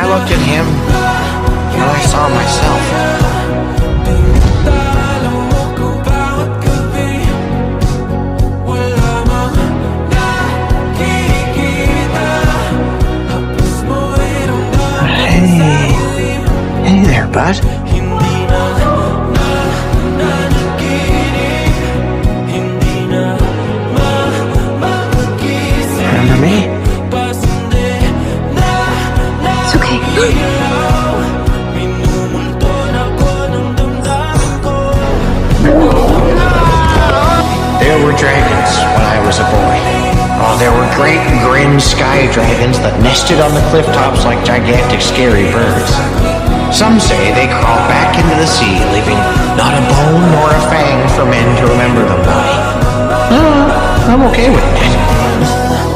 I looked at him, and I saw myself. Hey there, bud. Remember me? It's okay. There were dragons when I was a boy. Oh, there were great grim sky dragons that nested on the cliff tops like gigantic scary birds. Some say they crawl back into the sea, leaving not a bone nor a fang for men to remember them by. I'm okay with that.